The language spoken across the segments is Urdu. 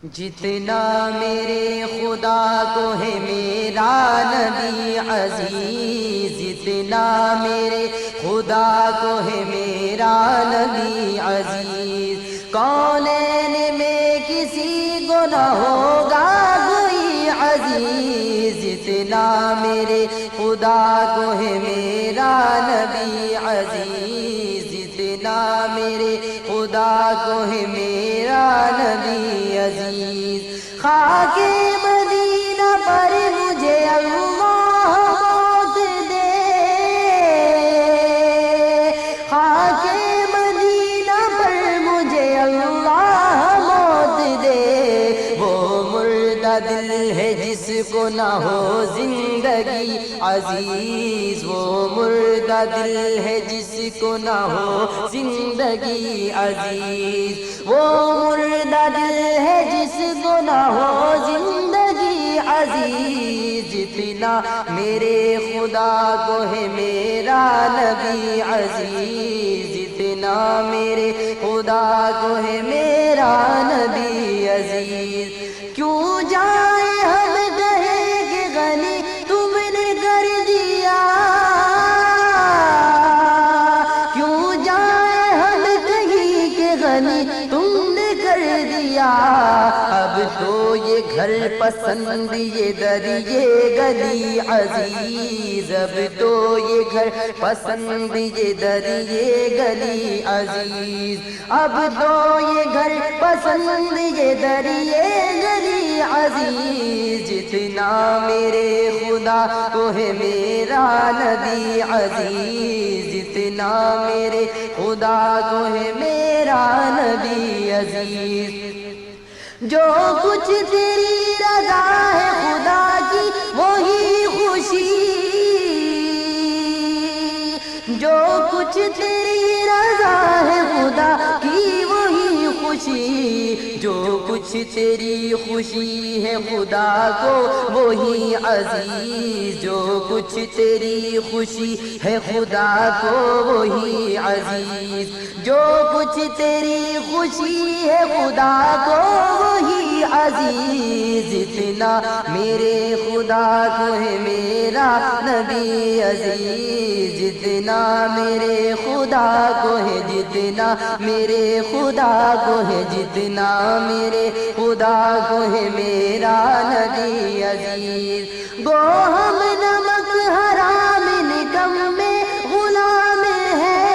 جتنا میرے خدا کو ہے میرا نبی عزیز، جتنا میرے خدا کو ہے میرا نبی عزیز، کونین میں کسی کو نہ ہوگا کوئی عزیز، جتنا میرے خدا کو ہے میرا نبی عزیز، جتنا میرے خدا کو ہے میرا نبی عزیز۔ خاک مدینہ پر مجھے اللہ موت دے، خاک مدینہ پر مجھے اللہ موت دے، وہ مردہ دل ہے جس کو نہ ہو زندگی عزیز، وہ مردہ دل ہے جس کو نہ ہو زندگی عزیز، وہ مردہ دل ہے جس کو نہ ہو زندگی عزیز، جتنا میرے خدا کو ہے میرا نبی عزیز، جتنا میرے خدا کو ہے میرا نبی عزیز۔ کیوں جائے ہم کہے کہ غنی تم نے کر دیا، کیوں جائے ہم کہیں کہ غنی تم نے کر دیا، اب تو یہ گھر پسند یہ در یہ گلی عزیز، ب تو یہ گھر پسند یہ در یہ گلی عزیز، اب تو یہ گھر پسند یہ در یہ گلی عزیز، جتنا میرے خدا کو ہے میرا نبی عزیز، جتنا میرے خدا کو ہے میرا نبی عزیز۔ جو کچھ تیری رضا ہے خدا کی وہی خوشی، جو کچھ تیری رضا ہے خدا کی وہی خوشی، جو کچھ تیری خوشی ہے خدا کو وہی عزیز، جو کچھ تیری خوشی ہے خدا کو وہی عزیز، جو کچھ تیری خوشی ہے خدا کو وہی عزیز، جتنا میرے خدا کو ہے میرا نبی عزیز، جتنا میرے خدا کو ہے، جتنا میرے خدا کو ہے، جتنا میرے خدا کو ہے میرا نبی عزیز۔ گو ہم نمک حرام نکم میں غلام ہیں،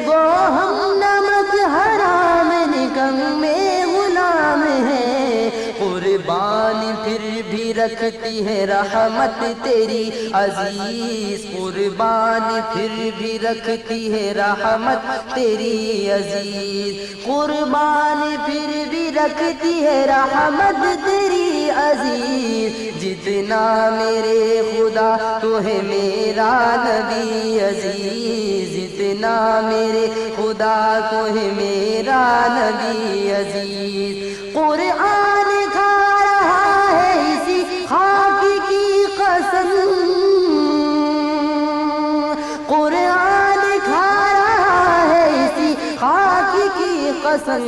گو ہم نمک حرام نکم میں غلام ہیں، قربان پھر بھی رکھتی ہے رحمت تیری عزیز، قربان پھر بھی رکھتی ہے رحمت تیری عزیز، قربان پھر بھی رکھتی ہے رحمت تیری عزیز، جتنا میرے خدا کو ہے میرا نبی عزیز، جتنا میرے خدا کو ہے میرا نبی عزیز۔ قرآن کھا رہا ہے اسی خاک کی قسم، قرآن کھا رہا ہے اسی خاک کی قسم،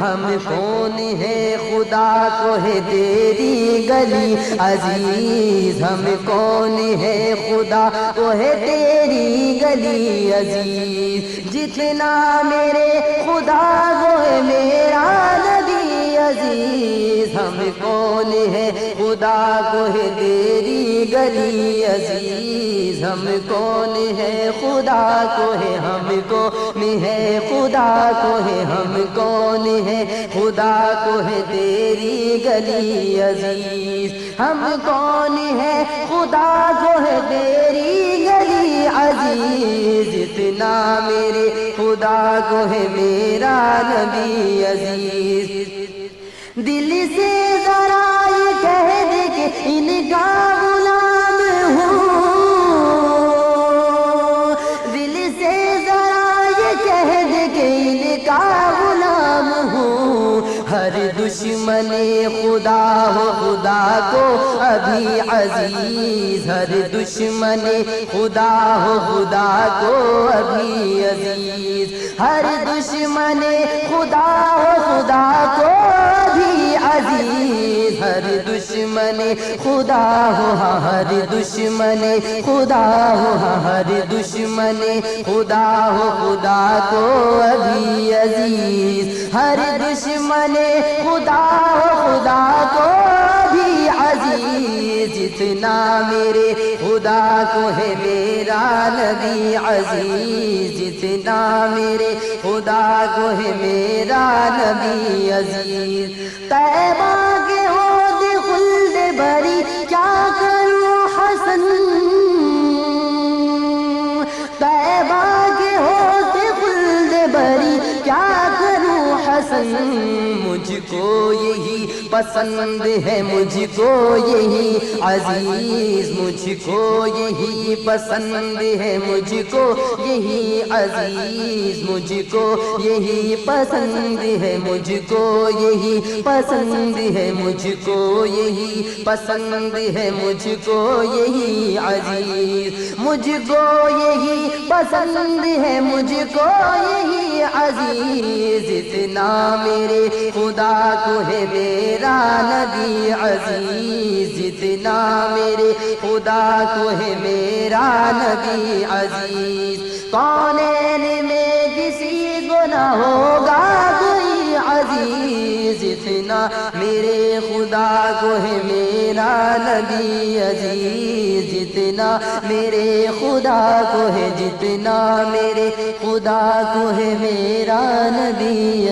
ہم کون ہے خدا کو ہے تیری گلی عزیز، ہم کون ہے خدا کو ہے تیری گلی عزیز، جتنا میرے خدا کو ہے میرا نبی عزیز، ہم کون ہے خدا کو ہے تیری گلی عزیز، ہم کون ہے خدا کو ہے، ہم کون ہے خدا کو ہے، ہم کون ہے خدا کو ہے تیری گلی عزیز، ہم کون ہے خدا کو ہے تیری گلی عزیز، جتنا میرے خدا کو ہے میرا نبی عزیز۔ دل سے ذرا یہ کہہ دے کہ ان کا غلام ہوں، دل سے ذرا یہ کہہ دے کہ ان کا غلام ہوں، ہر دشمن خدا ہو خدا کو ابھی عزیز، ہر دشمن خدا ہو خدا کو ابھی عزیز، ہر دشمن خدا ہو خدا کو بھی عزیز، ہر دشمن خدا ہو ہر دشمن خدا ہو ہر دشمن خدا ہو خدا کو ابھی عزیز، ہر دشمن خدا ہو خدا کو بھی عزیز، جتنا میرے خدا کو ہے میرا نبی عزیز، جتنا میرے خدا کو ہے میرا نبی عزیز۔ طیبہ کے ہود خلد بری کیا کروں حسن، طیبہ کے ہود خلد بری کیا کروں حسن، مجھ کو یہی پسند ہے مجھ کو یہی عزیز، مجھ کو یہی پسند ہے مجھ کو یہی عزیز، مجھ کو یہی پسند ہے مجھ کو یہی پسند ہے مجھ کو یہی پسند ہے مجھ کو یہی عزیز، مجھ کو یہی پسند ہے مجھ کو یہی عزیز، جتنا میرے خدا کو ہے میرا نبی عزیز، جتنا میرے خدا کو ہے میرا نبی عزیز۔ کونین میں کسی کو نہ ہوگا کوئی عزیز، جتنا میرے خدا کو ہے میرا نبی عزیز، جتنا میرے خدا کو ہے جتنا میرے خدا کو ہے میرا نبی